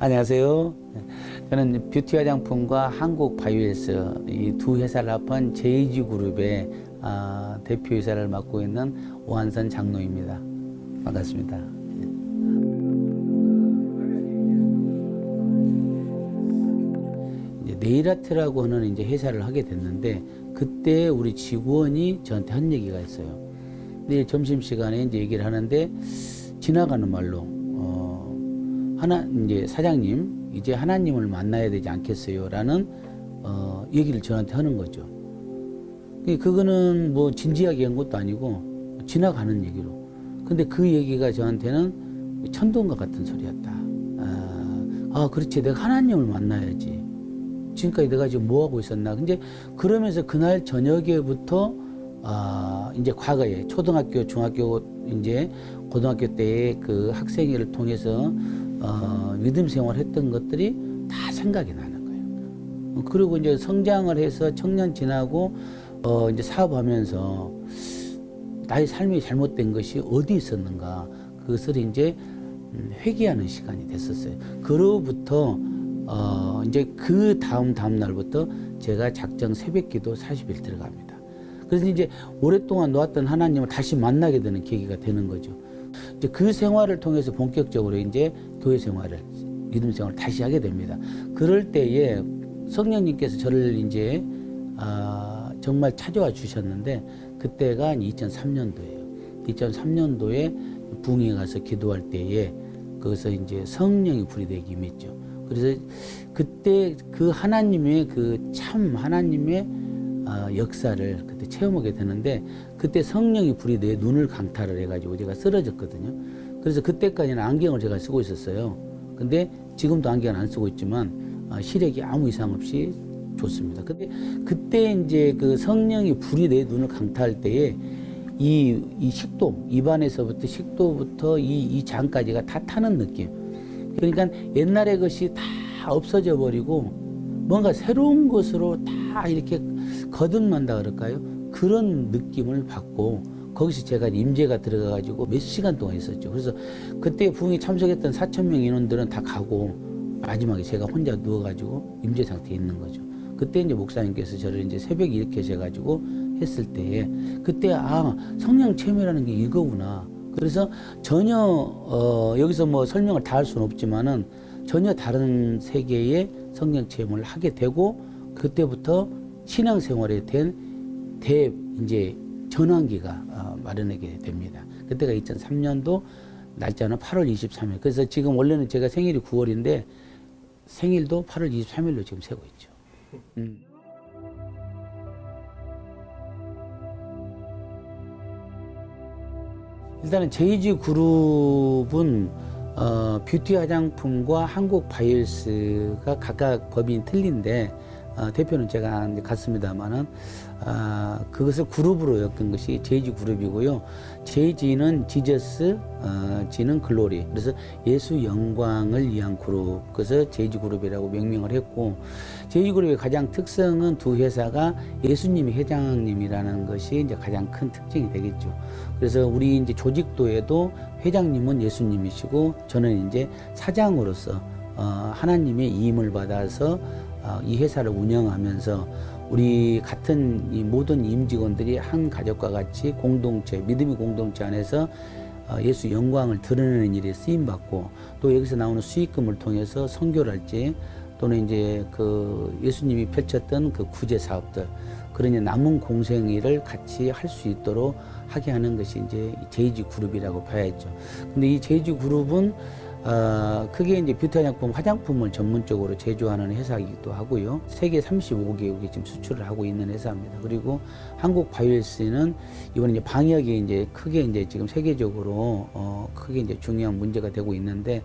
안녕하세요. 저는 뷰티 화장품과 한국 바이오헬스 이 두 회사를 합한 JG그룹의 대표이사를 맡고 있는 오한선 장로입니다. 반갑습니다. 이제 네일아트라고 하는 이제 회사를 하게 됐는데 그때 우리 직원이 저한테 한 얘기가 있어요. 내일 점심시간에 이제 얘기를 하는데 지나가는 말로 이제 사장님 이제 하나님을 만나야 되지 않겠어요?라는 얘기를 저한테 하는 거죠. 그거는 뭐 진지하게 한 것도 아니고 지나가는 얘기로. 근데 그 얘기가 저한테는 천둥과 같은 소리였다. 그렇지, 내가 하나님을 만나야지. 지금까지 내가 지금 뭐 하고 있었나? 근데 그러면서 그날 저녁에부터 이제 과거에 초등학교, 중학교, 이제 고등학교 때의 그 학생회를 통해서 믿음 생활했던 것들이 다 생각이 나는 거예요. 그리고 이제 성장을 해서 청년 지나고 이제 사업하면서 나의 삶이 잘못된 것이 어디 있었는가 그것을 이제 회개하는 시간이 됐었어요. 그로부터 이제 그 다음 날부터 제가 작정 새벽기도 40일 들어갑니다. 그래서 이제 오랫동안 놓았던 하나님을 다시 만나게 되는 계기가 되는 거죠. 이제 그 생활을 통해서 본격적으로 이제 교회 생활을, 믿음 생활을 다시 하게 됩니다. 그럴 때에 성령님께서 저를 이제 정말 찾아와 주셨는데 그때가 2003년도예요. 2003년도에 부흥에 가서 기도할 때에 거기서 이제 성령이 불이 되기 임했죠. 그래서 그때 그 하나님의 그 참 하나님의 역사를 그때 체험하게 되는데 그때 성령이 불이 내 눈을 강탈을 해가지고 제가 쓰러졌거든요. 그래서 그때까지는 안경을 제가 쓰고 있었어요. 근데 지금도 안경을 안 쓰고 있지만 시력이 아무 이상 없이 좋습니다. 근데 그때 이제 그 성령이 불이 내 눈을 강탈할 때에 이 식도, 입안에서부터 식도부터 이 장까지가 다 타는 느낌. 그러니까 옛날의 것이 다 없어져 버리고 뭔가 새로운 것으로 다 이렇게 거듭난다 그럴까요? 그런 느낌을 받고 거기서 제가 임재가 들어가가지고 몇 시간 동안 있었죠. 그래서 그때 부흥에 참석했던 4,000명 인원들은 다 가고 마지막에 제가 혼자 누워가지고 임재 상태에 있는 거죠. 그때 이제 목사님께서 저를 이제 새벽에 일으켜셔가지고 했을 때에 그때 성령 체험이라는 게 이거구나. 그래서 전혀 여기서 뭐 설명을 다 할 수는 없지만은 전혀 다른 세계의 성령 체험을 하게 되고 그때부터 신앙생활에 된 이제 전환기가 마련하게 됩니다. 그때가 2003년도 날짜는 8월 23일. 그래서 지금 원래는 제가 생일이 9월인데 생일도 8월 23일로 지금 세고 있죠. 일단은 JG그룹은 뷰티 화장품과 한국 바이오헬스가 각각 법인이 틀린데 대표는 제가 갔습니다만은 그것을 그룹으로 엮은 것이 JG그룹이고요. JG는 지저스, G는 글로리. 그래서 예수 영광을 위한 그룹. 그래서 JG그룹이라고 명명을 했고 JG그룹의 가장 특성은 두 회사가 예수님이 회장님이라는 것이 이제 가장 큰 특징이 되겠죠. 그래서 우리 이제 조직도에도 회장님은 예수님이시고 저는 이제 사장으로서 하나님의 이임을 받아서 이 회사를 운영하면서 우리 같은 이 모든 임직원들이 한 가족과 같이 공동체, 믿음의 공동체 안에서 예수 영광을 드러내는 일에 쓰임받고 또 여기서 나오는 수익금을 통해서 선교를 할지 또는 이제 그 예수님이 펼쳤던 그 구제 사업들 그런 남은 공생 일을 같이 할 수 있도록 하게 하는 것이 이제 JG그룹이라고 봐야죠. 근데 이 JG그룹은 크게 이제 뷰티 화장품을 전문적으로 제조하는 회사이기도 하고요. 세계 35개국에 지금 수출을 하고 있는 회사입니다. 그리고 한국 바이오헬스는 이번에 이제 방역이 이제 크게 이제 지금 세계적으로 크게 이제 중요한 문제가 되고 있는데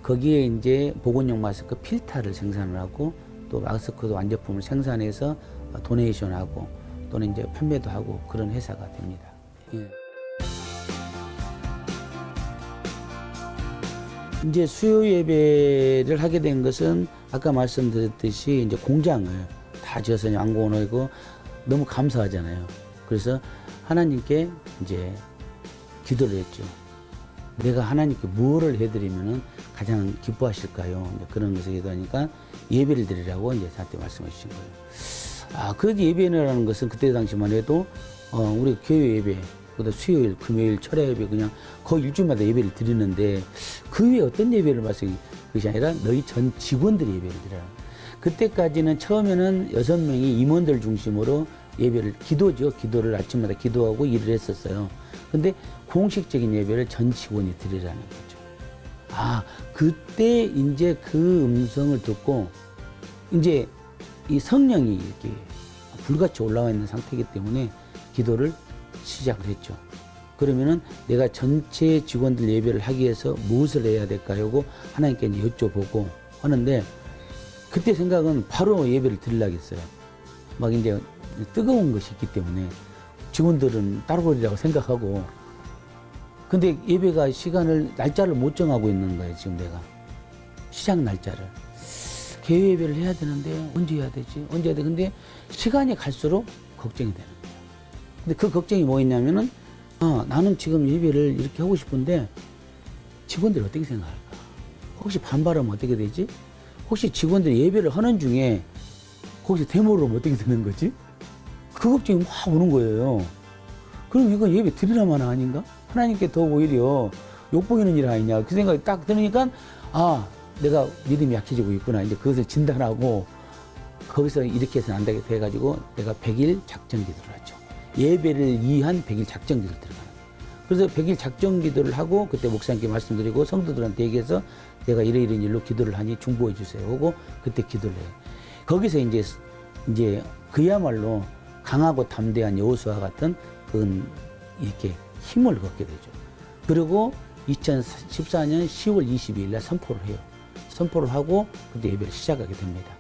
거기에 이제 보건용 마스크 필터를 생산을 하고 또 마스크도 완제품을 생산해서 도네이션하고 또는 이제 판매도 하고 그런 회사가 됩니다. 예. 이제 수요 예배를 하게 된 것은 아까 말씀드렸듯이 이제 공장을 다 지어서 양공원이고 너무 감사하잖아요. 그래서 하나님께 이제 기도를 했죠. 내가 하나님께 무엇을 해드리면은 가장 기뻐하실까요? 이제 그런 것을 얘기하니까 예배를 드리라고 이제 저한테 말씀해 주신 거예요. 아, 그 예배라는 것은 그때 당시만 해도 우리 교회 예배, 그다음 수요일, 금요일, 철야 예배 그냥 거의 일주일마다 예배를 드리는데 그 외에 어떤 예배를 말씀이 그것이 아니라 너희 전 직원들이 예배를 드려라. 그때까지는 처음에는 6명이 임원들 중심으로 예배를 기도죠. 기도를 아침마다 기도하고 일을 했었어요. 근데 공식적인 예배를 전 직원이 드리라는 거죠. 아, 그때 이제 그 음성을 듣고 이제 이 성령이 이렇게 불같이 올라와 있는 상태이기 때문에 기도를 시작을 했죠. 그러면은 내가 전체 직원들 예배를 하기 위해서 무엇을 해야 될까요? 하고 하나님께 이제 여쭤보고 하는데 그때 생각은 바로 예배를 드리려고 했어요. 막 이제 뜨거운 것이 있기 때문에 직원들은 따로 버리라고 생각하고 근데 예배가 시간을 날짜를 못 정하고 있는 거예요. 지금 내가 시작 날짜를 개회 예배를 해야 되는데 언제 해야 되지? 언제 해야 돼? 근데 시간이 갈수록 걱정이 되는 거예요. 근데 그 걱정이 뭐였냐면은 나는 지금 예배를 이렇게 하고 싶은데 직원들이 어떻게 생각할까? 혹시 반발하면 어떻게 되지? 혹시 직원들이 예배를 하는 중에 거기서 데모를 하면 어떻게 되는 거지? 그 걱정이 막 오는 거예요. 그럼 이거 예배 드리라만 아닌가? 하나님께 더 오히려 욕보이는 일 아니냐? 그 생각이 딱 들으니까 내가 믿음이 약해지고 있구나. 이제 그것을 진단하고 거기서 이렇게 해서는 안 되겠다 해가지고 내가 100일 작전 기도를 하죠. 예배를 위한 100일 작전 기도를 들어가는 거예요. 그래서 100일 작전 기도를 하고 그때 목사님께 말씀드리고 성도들한테 얘기해서 내가 이런 일로 기도를 하니 중보해 주세요 하고 그때 기도를 해요. 거기서 이제 그야말로 강하고 담대한 여호수아 같은 그런 이렇게 힘을 갖게 되죠. 그리고 2014년 10월 22일 날 선포를 해요. 선포를 하고 그때 예배를 시작하게 됩니다.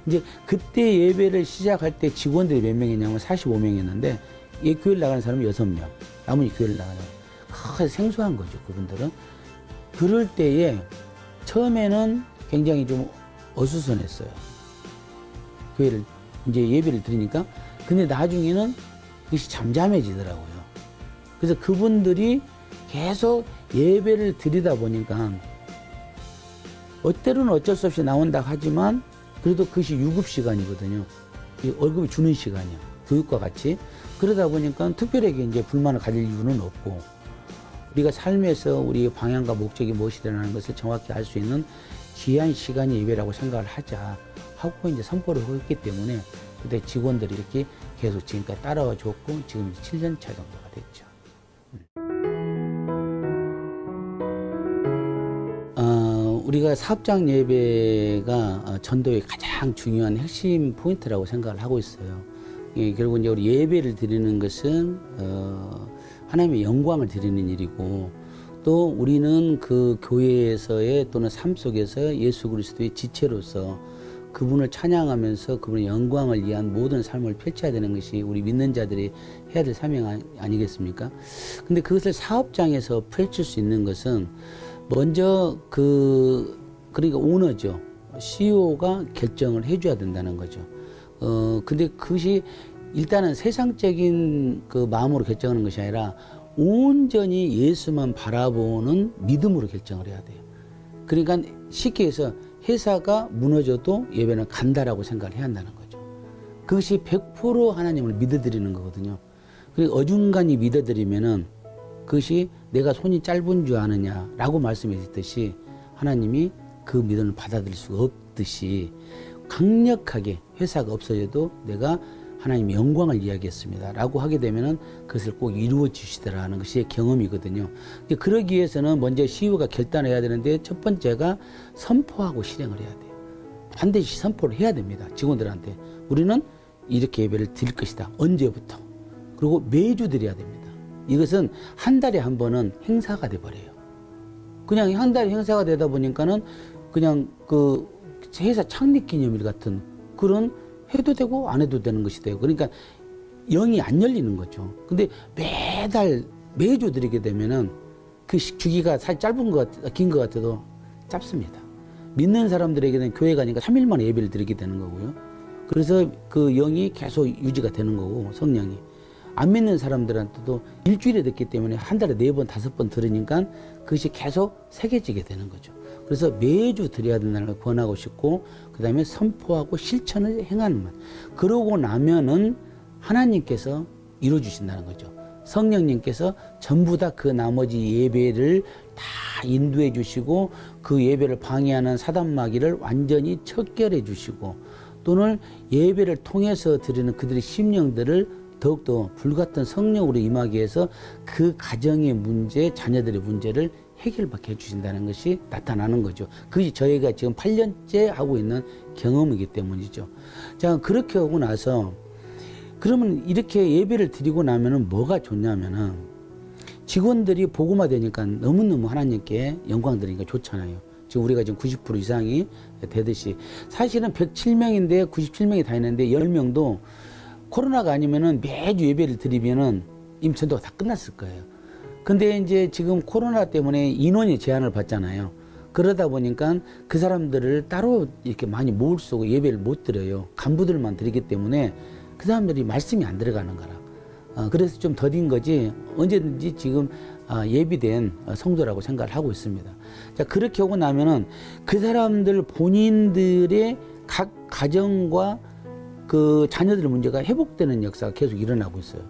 이제 그때 예배를 시작할 때 직원들이 몇 명이냐면 45명이었는데 이 교회를 나가는 사람은 6명, 나머지 교회를 나가는 사람. 생소한 거죠, 그분들은. 그럴 때에 처음에는 굉장히 좀 어수선했어요. 교회를 이제 예배를 드리니까. 근데 나중에는 그것이 잠잠해지더라고요. 그래서 그분들이 계속 예배를 드리다 보니까 때로는 어쩔 수 없이 나온다 하지만 그래도 그것이 유급시간이거든요. 월급이 주는 시간이야. 교육과 같이. 그러다 보니까 특별하게 이제 불만을 가질 이유는 없고 우리가 삶에서 우리의 방향과 목적이 무엇이라는 것을 정확히 알 수 있는 귀한 시간이 예배라고 생각을 하자 하고 이제 선포를 했기 때문에 그때 직원들이 이렇게 계속 지금까지 따라와 줬고 지금 7년 차 정도가 됐죠. 우리가 사업장 예배가 전도의 가장 중요한 핵심 포인트라고 생각을 하고 있어요. 결국 이제 우리 예배를 드리는 것은 하나님의 영광을 드리는 일이고 또 우리는 그 교회에서의 또는 삶 속에서 예수 그리스도의 지체로서 그분을 찬양하면서 그분의 영광을 위한 모든 삶을 펼쳐야 되는 것이 우리 믿는 자들이 해야 될 사명 아니겠습니까? 근데 그것을 사업장에서 펼칠 수 있는 것은 먼저 그러니까 오너죠. CEO가 결정을 해줘야 된다는 거죠. 근데 그것이 일단은 세상적인 그 마음으로 결정하는 것이 아니라 온전히 예수만 바라보는 믿음으로 결정을 해야 돼요. 그러니까 쉽게 해서 회사가 무너져도 예배는 간다라고 생각을 해야 한다는 거죠. 그것이 100% 하나님을 믿어드리는 거거든요. 그리고 어중간히 믿어드리면은 그것이 내가 손이 짧은 줄 아느냐라고 말씀하셨듯이 하나님이 그 믿음을 받아들일 수가 없듯이 강력하게 회사가 없어져도 내가 하나님의 영광을 이야기했습니다 라고 하게 되면은 그것을 꼭 이루어 주시더라는 것이 경험이거든요. 그러기 위해서는 먼저 CEO가 결단해야 되는데 첫 번째가 선포하고 실행을 해야 돼요. 반드시 선포를 해야 됩니다. 직원들한테. 우리는 이렇게 예배를 드릴 것이다. 언제부터. 그리고 매주 드려야 됩니다. 이것은 한 달에 한 번은 행사가 돼버려요. 그냥 한 달에 행사가 되다 보니까는 그냥 그 회사 창립 기념일 같은 그런 해도 되고 안 해도 되는 것이 돼요. 그러니까 영이 안 열리는 거죠. 근데 매주 드리게 되면은 그 주기가 사실 짧은 것 같아, 긴 것 같아도 짧습니다. 믿는 사람들에게는 교회 가니까 3일 만에 예배를 드리게 되는 거고요. 그래서 그 영이 계속 유지가 되는 거고 성령이. 안 믿는 사람들한테도 일주일에 듣기 때문에 한 달에 4번, 5번 들으니까 그것이 계속 새겨지게 되는 거죠. 그래서 매주 드려야 된다는 걸 권하고 싶고, 그 다음에 선포하고 실천을 행하는 것. 그러고 나면은 하나님께서 이루어주신다는 거죠. 성령님께서 전부 다 그 나머지 예배를 다 인도해 주시고, 그 예배를 방해하는 사단마귀를 완전히 척결해 주시고, 또는 예배를 통해서 드리는 그들의 심령들을 더욱더 불같은 성령으로 임하게 해서 그 가정의 문제, 자녀들의 문제를 해결받게 해주신다는 것이 나타나는 거죠. 그것이 저희가 지금 8년째 하고 있는 경험이기 때문이죠. 자, 그렇게 하고 나서 그러면 이렇게 예배를 드리고 나면은 뭐가 좋냐면은 직원들이 복음화 되니까 너무너무 하나님께 영광 드리니까 좋잖아요. 지금 우리가 지금 90% 이상이 되듯이 사실은 107명인데 97명이 다 있는데 10명도 코로나가 아니면은 매주 예배를 드리면은 이미 전도가 다 끝났을 거예요. 근데 이제 지금 코로나 때문에 인원이 제한을 받잖아요. 그러다 보니까 그 사람들을 따로 이렇게 많이 모을 수 없고 예배를 못 드려요. 간부들만 드리기 때문에 그 사람들이 말씀이 안 들어가는 거라. 그래서 좀 더딘 거지 언제든지 지금 예비된 성도라고 생각을 하고 있습니다. 자, 그렇게 하고 나면은 그 사람들 본인들의 각 가정과 그 자녀들 문제가 회복되는 역사가 계속 일어나고 있어요.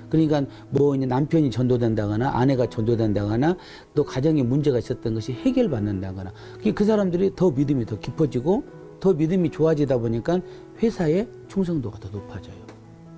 그러니까 뭐 이제 남편이 전도된다거나 아내가 전도된다거나 또 가정에 문제가 있었던 것이 해결받는다거나 그 사람들이 더 믿음이 더 깊어지고 더 믿음이 좋아지다 보니까 회사의 충성도가 더 높아져요.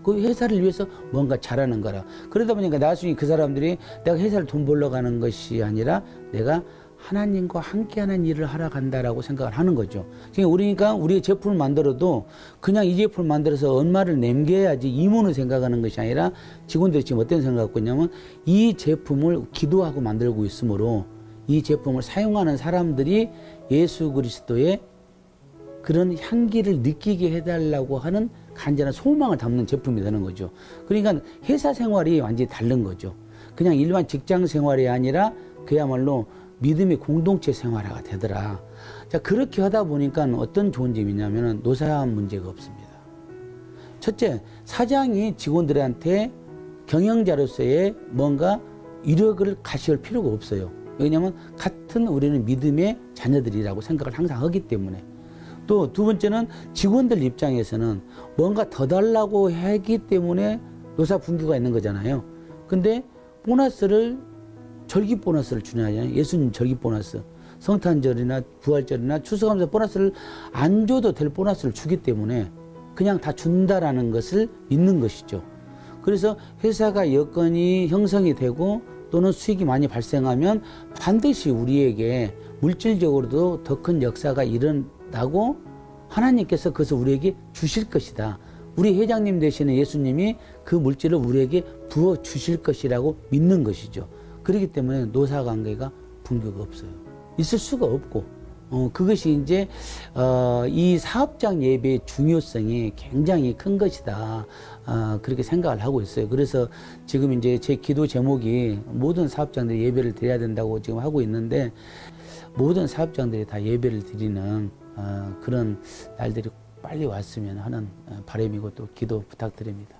그 회사를 위해서 뭔가 잘하는 거라. 그러다 보니까 나중에 그 사람들이 내가 회사를 돈 벌러 가는 것이 아니라 내가 하나님과 함께하는 일을 하러 간다라고 생각을 하는 거죠. 그러니까 우리의 제품을 만들어도 그냥 이 제품을 만들어서 얼마를 남겨야지 이문을 생각하는 것이 아니라 직원들이 지금 어떤 생각을 갖고 있냐면 이 제품을 기도하고 만들고 있으므로 이 제품을 사용하는 사람들이 예수 그리스도의 그런 향기를 느끼게 해달라고 하는 간절한 소망을 담는 제품이 되는 거죠. 그러니까 회사 생활이 완전히 다른 거죠. 그냥 일반 직장 생활이 아니라 그야말로 믿음의 공동체 생활화가 되더라. 자, 그렇게 하다 보니까 어떤 좋은 점이 있냐면 노사 문제가 없습니다. 첫째, 사장이 직원들한테 경영자로서의 뭔가 이력을 가시할 필요가 없어요. 왜냐하면 같은 우리는 믿음의 자녀들이라고 생각을 항상 하기 때문에. 또 두 번째는 직원들 입장에서는 뭔가 더 달라고 하기 때문에 노사 분규가 있는 거잖아요. 근데 보너스를 절기 보너스를 주냐잖아요. 예수님 절기 보너스, 성탄절이나 부활절이나 추수감사 보너스를 안 줘도 될 보너스를 주기 때문에 그냥 다 준다라는 것을 믿는 것이죠. 그래서 회사가 여건이 형성이 되고 또는 수익이 많이 발생하면 반드시 우리에게 물질적으로도 더 큰 역사가 일어나고 하나님께서 그것을 우리에게 주실 것이다. 우리 회장님 되시는 예수님이 그 물질을 우리에게 부어 주실 것이라고 믿는 것이죠. 그렇기 때문에 노사관계가 분교가 없어요. 있을 수가 없고, 그것이 이제, 이 사업장 예배의 중요성이 굉장히 큰 것이다. 그렇게 생각을 하고 있어요. 그래서 지금 이제 제 기도 제목이 모든 사업장들이 예배를 드려야 된다고 지금 하고 있는데, 모든 사업장들이 다 예배를 드리는 그런 날들이 빨리 왔으면 하는 바람이고 또 기도 부탁드립니다.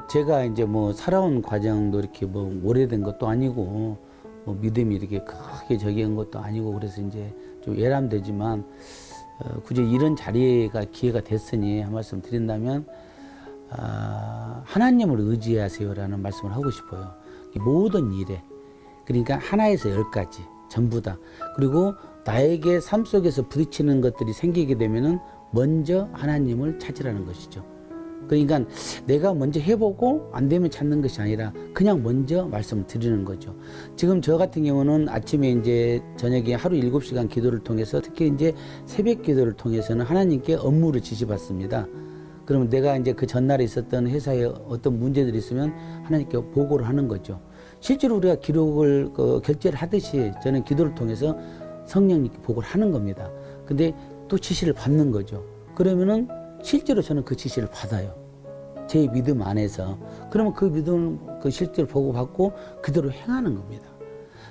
제가 이제 뭐 살아온 과정도 이렇게 뭐 오래된 것도 아니고 뭐 믿음이 이렇게 크게 저기한 것도 아니고 그래서 이제 좀 예람되지만 굳이 이런 자리가 기회가 됐으니 한 말씀 드린다면 하나님을 의지하세요라는 말씀을 하고 싶어요. 모든 일에 그러니까 하나에서 10가지 전부 다 그리고 나에게 삶 속에서 부딪히는 것들이 생기게 되면은 먼저 하나님을 찾으라는 것이죠. 그러니까 내가 먼저 해보고 안 되면 찾는 것이 아니라 그냥 먼저 말씀을 드리는 거죠. 지금 저 같은 경우는 아침에 이제 저녁에 하루 7시간 기도를 통해서 특히 이제 새벽 기도를 통해서는 하나님께 업무를 지시받습니다. 그러면 내가 이제 그 전날에 있었던 회사에 어떤 문제들이 있으면 하나님께 보고를 하는 거죠. 실제로 우리가 기록을 결제를 하듯이 저는 기도를 통해서 성령님께 보고를 하는 겁니다. 근데 또 지시를 받는 거죠. 그러면은 실제로 저는 그 지시를 받아요. 제 믿음 안에서. 그러면 그 믿음, 그 실제로 보고받고 그대로 행하는 겁니다.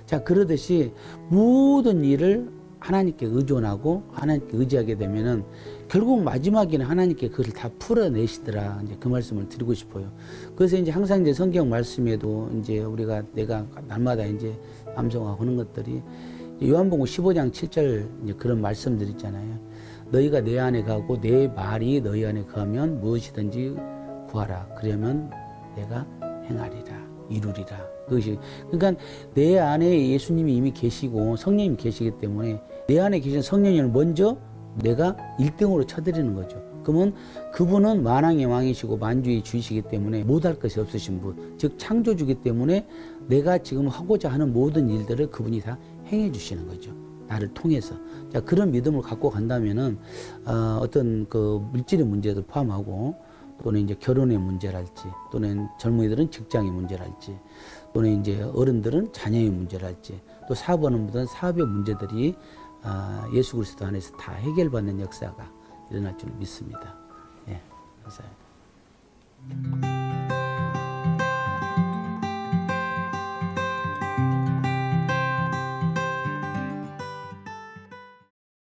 자, 그러듯이 모든 일을 하나님께 의존하고 하나님께 의지하게 되면은 결국 마지막에는 하나님께 그것을 다 풀어내시더라. 이제 그 말씀을 드리고 싶어요. 그래서 이제 항상 이제 성경 말씀에도 이제 내가 날마다 이제 암송하고 하는 것들이 요한복음 15장 7절 이제 그런 말씀들 있잖아요. 너희가 내 안에 가고 내 말이 너희 안에 거하면 무엇이든지 구하라. 그러면 내가 행하리라. 이루리라. 그것이 그러니까 내 안에 예수님이 이미 계시고 성령님이 계시기 때문에 내 안에 계신 성령님을 먼저 내가 1등으로 쳐드리는 거죠. 그러면 그분은 만왕의 왕이시고 만주의 주이시기 때문에 못할 것이 없으신 분, 즉 창조주기 때문에 내가 지금 하고자 하는 모든 일들을 그분이 다 행해 주시는 거죠. 나를 통해서. 자, 그런 믿음을 갖고 간다면은 어떤 그 물질의 문제도 포함하고 또는 이제 결혼의 문제랄지 또는 젊은이들은 직장의 문제랄지 또는 이제 어른들은 자녀의 문제랄지 또 사업하는 분들은 사업의 문제들이 예수 그리스도 안에서 다 해결받는 역사가 일어날 줄 믿습니다. 예, 감사합니다.